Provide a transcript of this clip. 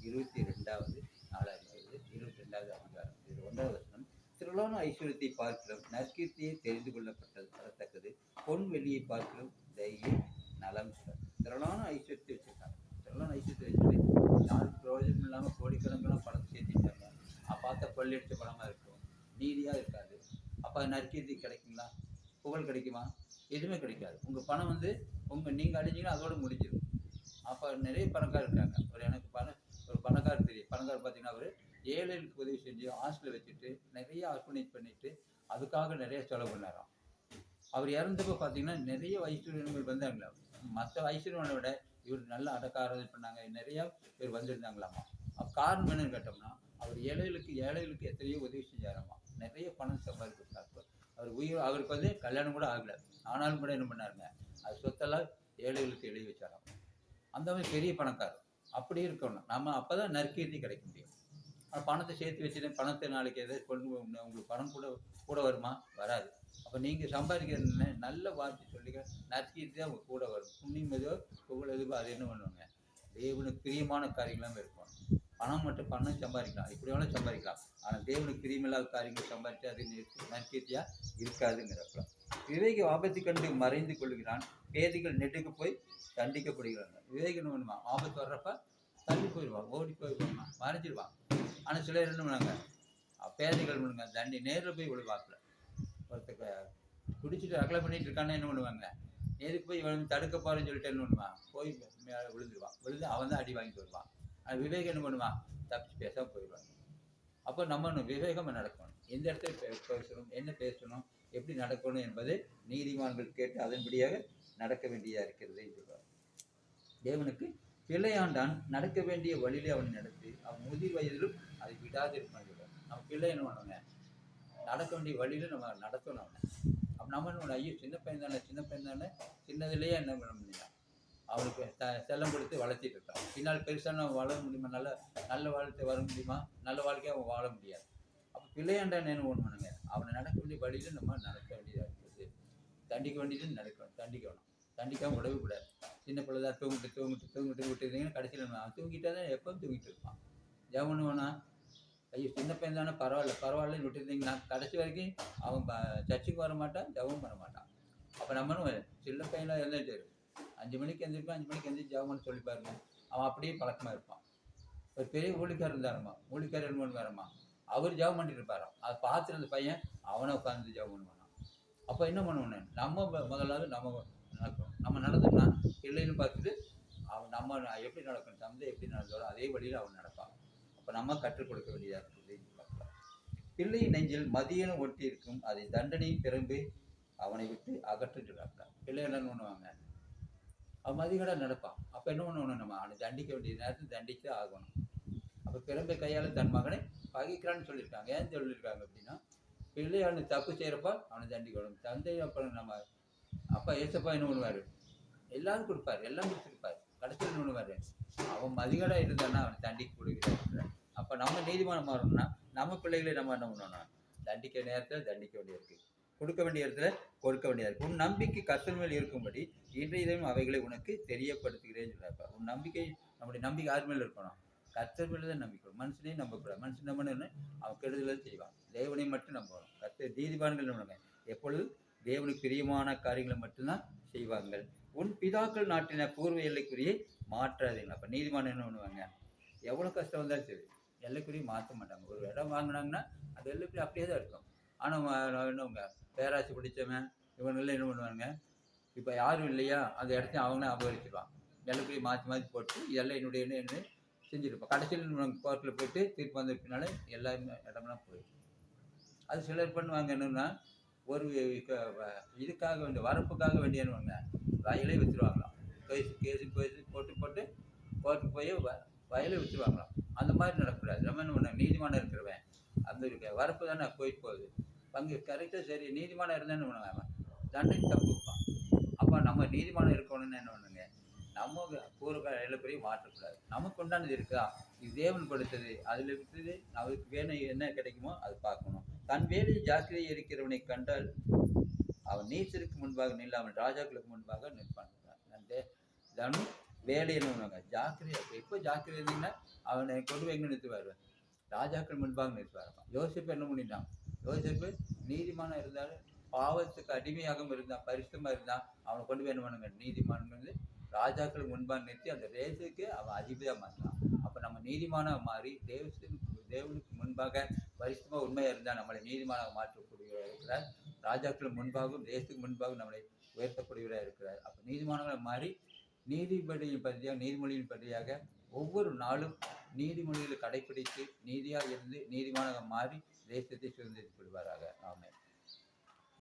22வது நாளாகிறது 22வது அதிகாரம் இது 1வது வசனம். திரளான ஐஸ்வர்யத்தை பார்க்கிறோம் நற்கீர்த்தியை தெரிந்து கொள்ளப்பட்டது பொன் வெள்ளியை பார்க்கிறோம் தைரிய நலம். திரளான ஐஸ்வர்யத்தை வச்சிருக்காங்க. திரளான ஐஸ்வர்யத்தை வச்சுட்டு யாருக்கு பிரயோஜனம் இல்லாமல் கோடிக்கணக்கெல்லாம் பணத்தை சேர்த்திட்டாங்க. பார்த்தா கொள்ளையடிச்ச பணமாக இருக்கும், நீதியாக இருக்காது. அப்போ நற்கீர்த்தி கிடைக்குங்களா? புகழ் கிடைக்குமா? எதுவுமே கிடைக்காது. உங்கள் பணம் நீங்கள் அழிஞ்சிங்கன்னா அதோடு முடிஞ்சிடும். அப்போ நிறைய பணக்காரர் இருக்காங்க. ஒரு பணக்காரர் தெரியும். பணக்காரர் பார்த்தீங்கன்னா அவர் ஏழைகளுக்கு உதவி செஞ்சு ஹாஸ்டலில் வச்சுட்டு நிறைய ஆர்கனைஸ் பண்ணிட்டு அதுக்காக நிறைய செலவு பண்ணாராம். அவர் இறந்தப்போ பார்த்தீங்கன்னா நிறைய ஐஸ்வர்யங்கள் வந்தாங்களா. மற்ற ஐஸ்வர்யனை விட இவர் நல்லா அடக்காரது பண்ணாங்க. நிறையா பேர் வந்திருந்தாங்களாமா. காரணம் என்னன்னு கேட்டோம்னா அவர் ஏழைகளுக்கு எத்தனையோ உதவி செஞ்சாராமா. நிறைய பணம் சம்பாதிக்கிறார். அவருக்கு கல்யாணம் கூட ஆகலை. ஆனாலும் கூட என்ன பண்ணாருங்க, அது சொத்தெல்லாம் ஏழைகளுக்கு எழுதி வச்சாராம். அந்த மாதிரி பெரிய பணக்காரர். அப்படி இருக்கணும். நம்ம அப்போ தான் நற்கீர்த்தி கிடைக்க முடியும். பணத்தை சேர்த்து வச்சுட்டு பணத்தை நாளைக்கு எதாவது கொண்டு உங்களுக்கு பணம் கூட வருமா? வராது. அப்போ நீங்கள் சம்பாதிக்கிற நல்ல வார்த்தை சொல்லிக்க நற்கீர்த்தி தான் உங்கள் கூட வரும். புண்ணியம் எதோ புகழ் எதுவோ அது என்ன பண்ணுவாங்க, தேவனுக்கு பிரியமான காரியங்களாம் இருக்கும். பணம் சம்பாதிக்கலாம், இப்படி வேணாலும் சம்பாதிக்கலாம். ஆனால் தேவனுக்கு பிரியமில்லாத காரியங்கள் சம்பாதிச்சு அது நற்கீர்த்தியாக இருக்காதுங்கிறப்ப. விவேகி ஆபத்து கண்டு மறைந்து கொள்கிறான், பேதிகள் நெட்டுக்கு போய் தண்டிக்கப்படுகிறாங்க. விவேகம் என்ன பண்ணுவான், ஆபத்து வர்றப்ப தள்ளி போயிடுவான், ஓடி போயிடுவாங்க, மறைஞ்சிடுவான். ஆனால் சிலர் என்ன பண்ணாங்க, பேதைகள் பண்ணுங்க தண்டி நேரில் போய் விழுவாப்புல. ஒருத்தக்க குடிச்சிட்டு அகலை பண்ணிட்டு இருக்கான்னு என்ன பண்ணுவாங்க, நேருக்கு போய் தடுக்க போறேன்னு சொல்லிட்டு என்ன பண்ணுவான், போய் மேலே விழுந்துருவான். விழுந்து அவன் தான் அடி வாங்கிட்டு வருவான். ஆனால் விவேகம் என்ன பண்ணுவான், தப்பிச்சு பேசாமல் போயிடுவாங்க. அப்போ நம்ம விவேகம் நடக்கணும். எந்த இடத்துல பேசணும், என்ன பேசணும், எப்படி நடக்கணும் என்பதை நீதிமான்கள் கேட்டு அதன்படியாக நடக்க வேண்டியதாக இருக்கிறது சொல்வார். தேவனுக்கு பிள்ளையாண்டான் நடக்க வேண்டிய வழியிலே அவன் நடத்தி அவன் முதிர் வயதிலும் அதை விடாது இருப்பான் சொல்வார். நம்ம பிள்ளை என்ன பண்ணுவாங்க, நடக்க வேண்டிய வழியில நம்ம நடத்தணும். அவனை அப்போ நம்ம என்ன ஐயோ சின்ன பையன் தானே சின்னதுலேயே என்ன பண்ண முடியும், அவனுக்கு செல்லம் கொடுத்து வளர்த்திட்டு இருக்கான். பின்னால் பெருசாக வளர முடியுமா, நல்ல வாழ்க்கை வர முடியுமா? நல்ல வாழ்க்கையை அவன் வாழ முடியாது. அப்போ பிள்ளையாண்டான் என்ன பண்ணுவானுங்க, அவனை நடக்க வேண்டிய வழியில் நம்ம நடக்க வேண்டியதாக இருக்குது. தண்டிக்க வேண்டியது தண்டிக்காமல் விடவே கூடாது. சின்ன பிள்ளை தான் தூங்கிட்டு விட்டுருந்தீங்கன்னா கடைசியில் அவன் தூங்கிட்டா தான் எப்பவும் தூங்கிட்டு இருப்பான். ஜெபம் வேணாம், ஐயோ சின்ன பையன் தானே பரவாயில்லன்னு விட்டுருந்தீங்கன்னா கடைசி வரைக்கும் அவன் சர்ச்சுக்கு வர மாட்டான், ஜெபம் பண்ண மாட்டான். அப்போ நம்ம சின்ன பையனாக இருந்துட்டு 5 மணிக்கு எந்திரிப்பான், 5 மணிக்கு எந்திரிச்சு ஜெபம்னு சொல்லி பாருங்க, அவன் அப்படியே பழக்கமாக இருப்பான். ஒரு பெரிய ஊழிக்காரர் இருந்தாரம்மா, ஊழிக்காரர் என்ன பண்ணுவாரம்மா, அவர் ஜெபம் பண்ணிட்டு இருப்பாராம். அதை பார்த்துட்டு அந்த பையன் அவனை உட்காந்து ஜெபம் பண்ணுவான். அப்போ என்ன பண்ணுவோன்னு நம்ம முதலாவது நம்ம நடந்தோம்னா பிள்ளைன்னு பார்த்துட்டு அவன் நம்ம எப்படி நடக்கணும், தந்தை எப்படி நடந்தாரோ அதே வழியில் அவன் நடப்பான். அப்போ நம்ம கற்றுக் கொடுக்க வேண்டியதாக இருக்குது. பிள்ளை நெஞ்சில் மதியனும் ஒட்டி இருக்கும், அதை தண்டனையும் திரும்பி அவனை விட்டு அகற்றுகிறாங்க. பிள்ளை என்னன்னு பண்ணுவாங்க, அவன் மதியகடாக நடப்பான். அப்போ என்ன பண்ணணும், நம்ம அவனை தண்டிக்க வேண்டிய நேரத்தில் தண்டித்து ஆகணும். அப்போ பிறந்த கையால் தன் மகனை பகைக்கிறான்னு சொல்லியிருக்காங்க. ஏன் சொல்லியிருக்காங்க அப்படின்னா, பிள்ளையாளு தப்பு செய்கிறப்ப அவனை தண்டிக்கணும். தந்தை அப்புறம் நம்ம அப்பா ஏசப்பா என்ன பண்ணுவார், எல்லாரும் கொடுப்பார், எல்லாம் கொடுத்துருப்பார். கடைசியில் என்ன பண்ணுவார், அவன் மதிகடாக இருந்தான்னா அவனை தண்டிக்க கொடுக்கிறார். அப்போ நம்ம நீதிமானம் மாறணும்னா நம்ம பிள்ளைகளை நம்ம என்ன பண்ணணும், தண்டிக்க நேரத்தில் தண்டிக்க வேண்டியிருக்கு, கொடுக்க வேண்டிய இடத்துல கொடுக்க வேண்டியது இருக்கு. உன் நம்பிக்கை கர்த்தர் மேல் இருக்கும்படி இன்றைய தினம் அவைகளை உனக்கு தெரியப்படுத்துகிறேன்னு சொல்லியிருப்பார். உன் நம்பிக்கை, நம்முடைய நம்பிக்கை யார் மேலே இருக்கணும், கர்த்தர் மேலே தான் நம்பிக்கை. மனுஷனையும் நம்பக்கூடாது. மனுஷன் நம்பணுன்னு அவன் கெடுதல் செய்வான். தேவனை மட்டும் நம்பணும். கர்த்தர் நீதிமான்கள் நம்புவாங்க, எப்பொழுது தேவனுக்கு பிரியமான காரியங்களை மட்டும்தான் செய்வாங்க. உன் பிதாக்கள் நாட்டின பூர்வ எல்லைக்குறியை மாற்றாதீங்க. அப்போ நீதிமான் என்ன பண்ணுவாங்க, எவ்வளோ கஷ்டம் வந்தாலும் சரி எல்லைக்குறியை மாற்ற மாட்டாங்க. ஒரு இடம் வாங்கினாங்கன்னா அந்த எல்லைக்குறி அப்படியே தான் இருக்கும். ஆனால் என்னவங்க பேராட்சி பிடிச்சவன் இவங்கெல்லாம் என்ன பண்ணுவாங்க, இப்போ யாரும் இல்லையா அந்த இடத்தையும் அவங்களே அபகரிச்சிடுவான். எல்லைக்குறியை மாற்றி போட்டு இதெல்லாம் என்னுடைய என்ன செஞ்சுருப்போம். கடைசியில் கோர்ட்டில் போயிட்டு தீர்ப்பு வந்ததுனால எல்லாருமே இடம்லாம் போயிடும். அது சிலர் பண்ணுவாங்க என்னென்னா, ஒரு இதுக்காக வேண்டிய வரப்புக்காக வேண்டியனுவாங்க வயலே வச்சுருவாங்களாம். கேஸு போட்டு கோர்ட்டு போய் வயலே வச்சுருவாங்களாம். அந்த மாதிரி நடக்கக்கூடாது. நம்ம என்ன பண்ண, நீதிமானம் இருக்கிறவன் அந்த வரப்பு தானே போயிட்டு போகுது பங்கு கரெக்டாக சரி நீதிமானம் இருந்தான்னு பண்ணுவாங்க, தண்டனை தப்பு வைப்பான். அப்போ நம்ம நீதிமானம் இருக்கணும்னு என்ன பண்ணுங்க, நம்ம பூர்வ எல்லைக்குறையை மாற்றக்கூடாது. நமக்கு உண்டானது இருக்கா, இது தேவன் கொடுத்தது, அதில் இருக்கிறது நமக்கு வேணும், என்ன கிடைக்குமோ அது பார்க்கணும். தன் வேலையை ஜாக்கிரதையை இருக்கிறவனை கண்டால் அவன் நீச்சருக்கு முன்பாக நின்று அவன் ராஜாக்களுக்கு முன்பாக நிற்பான். தனும் வேலை என்னவாங்க ஜாக்கிரதையா எப்போ ஜாக்கிரதை இருந்தீங்கன்னா அவனை கொண்டு போய் எங்கே நிறுத்துவார்? ராஜாக்கள் முன்பாக நிறுத்துவாராம். யோசிப்பு என்ன பண்ணிட்டான்? யோசிப்பு நீதிமானம் இருந்தாலும் பாவத்துக்கு அடிமையாகவும் இருந்தான், பரிசுத்தமாக இருந்தான். அவனை கொண்டு போய் என்ன பண்ணுங்க நீதிமான் வந்து ராஜாக்கள் முன்பாக நிறுத்தி அந்த தேசத்துக்கு அவன் அதிபதியாக மாற்றான். அப்போ நம்ம நீதிமானாக மாறி தேவனுக்கு முன்பாக பரிசுத்தமாக உண்மையாக இருந்தால் நம்மளை நீதிமானாக மாற்றக்கூடியவராக இருக்கிறார். ராஜாக்கள் முன்பாகவும் தேசத்துக்கு முன்பாகவும் நம்மளை உயர்த்தக்கூடியவராக இருக்கிறார். அப்போ நீதிமானங்களை மாறி நீதிபதியின் படியாக நீதிமொழியின் படியாக ஒவ்வொரு நாளும் நீதிமொழிகளை கடைபிடித்து நீதியாக இருந்து நீதிமானாக மாறி தேசத்தை சுதந்திரித்து விடுவாராக. ஆமென்.